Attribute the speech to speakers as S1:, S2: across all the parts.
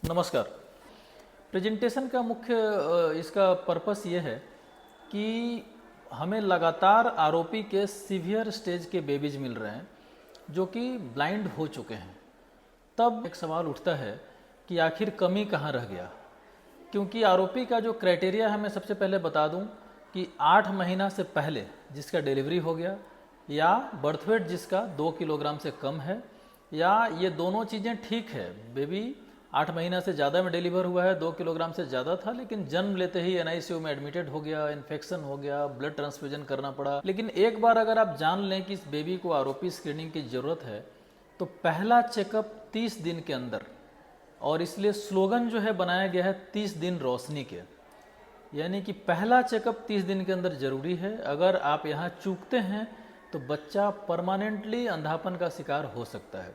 S1: नमस्कार। प्रेजेंटेशन का मुख्य इसका पर्पस ये है कि हमें लगातार आरोपी के सीवियर स्टेज के बेबीज मिल रहे हैं जो कि ब्लाइंड हो चुके हैं। तब एक सवाल उठता है कि आखिर कमी कहाँ रह गया, क्योंकि आरोपी का जो क्राइटेरिया है मैं सबसे पहले बता दूं कि 8 महीना से पहले जिसका डिलीवरी हो गया या बर्थ वेट जिसका 2 किलोग्राम से कम है, या ये दोनों चीज़ें ठीक है, बेबी 8 महीना से ज़्यादा में डिलीवर हुआ है, 2 किलोग्राम से ज़्यादा था, लेकिन जन्म लेते ही एनआईसीयू में एडमिटेड हो गया, इन्फेक्शन हो गया, ब्लड ट्रांसफ्यूजन करना पड़ा। लेकिन एक बार अगर आप जान लें कि इस बेबी को आरोपी स्क्रीनिंग की ज़रूरत है तो पहला चेकअप 30 दिन के अंदर, और इसलिए स्लोगन जो है बनाया गया है 30 दिन रोशनी के, यानी कि पहला चेकअप 30 दिन के अंदर जरूरी है। अगर आप यहाँ चूकते हैं तो बच्चा परमानेंटली अंधापन का शिकार हो सकता है।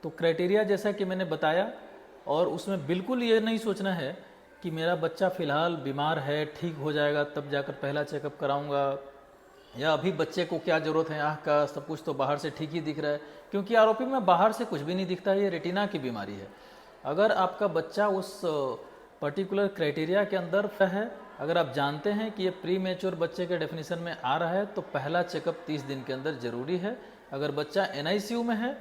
S1: तो क्राइटेरिया जैसा कि मैंने बताया, और उसमें बिल्कुल ये नहीं सोचना है कि मेरा बच्चा फ़िलहाल बीमार है, ठीक हो जाएगा तब जाकर पहला चेकअप कराऊंगा, या अभी बच्चे को क्या ज़रूरत है, आँख का सब कुछ तो बाहर से ठीक ही दिख रहा है, क्योंकि आरोपी में बाहर से कुछ भी नहीं दिखता है, ये रेटिना की बीमारी है। अगर आपका बच्चा उस पर्टिकुलर क्राइटेरिया के अंदर है, अगर आप जानते हैं कि ये प्री मैच्योर बच्चे के डेफिनेशन में आ रहा है, तो पहला चेकअप 30 दिन के अंदर ज़रूरी है। अगर बच्चा एनआईसीयू में है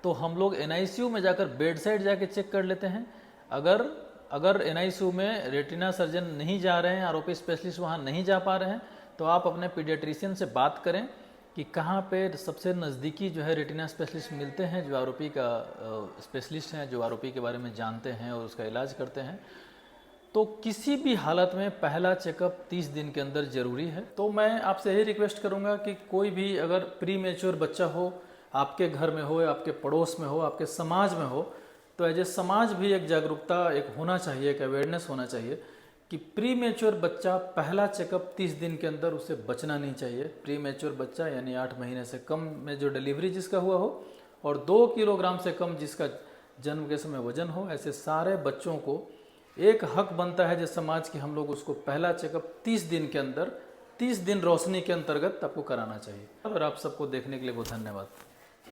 S1: तो हम लोग एनआईसीयू में जाकर बेड साइड जाके चेक कर लेते हैं। अगर एनआईसीयू में रेटिना सर्जन नहीं जा रहे हैं, आरोपी स्पेशलिस्ट वहाँ नहीं जा पा रहे हैं, तो आप अपने पीडियाट्रिशियन से बात करें कि कहाँ पे सबसे नज़दीकी जो है रेटिना स्पेशलिस्ट मिलते हैं, जो आरोपी का स्पेशलिस्ट हैं, जो आरोपी के बारे में जानते हैं और उसका इलाज करते हैं। तो किसी भी हालत में पहला चेकअप 30 दिन के अंदर ज़रूरी है। तो मैं आपसे यही रिक्वेस्ट करूंगा कि कोई भी अगर प्री मैच्योर बच्चा हो, आपके घर में हो, आपके पड़ोस में हो, आपके समाज में हो, तो एज ए समाज भी एक जागरूकता एक होना चाहिए, एक अवेयरनेस होना चाहिए कि प्री मैच्योर बच्चा पहला चेकअप 30 दिन के अंदर उसे बचना नहीं चाहिए। प्री मैच्योर बच्चा यानी 8 महीने से कम में जो डिलीवरी जिसका हुआ हो और 2 किलोग्राम से कम जिसका जन्म के समय वजन हो, ऐसे सारे बच्चों को एक हक बनता है जिस समाज की, हम लोग उसको पहला चेकअप 30 दिन के अंदर, 30 दिन रोशनी के अंतर्गत आपको कराना चाहिए। और आप सबको देखने के लिए बहुत धन्यवाद।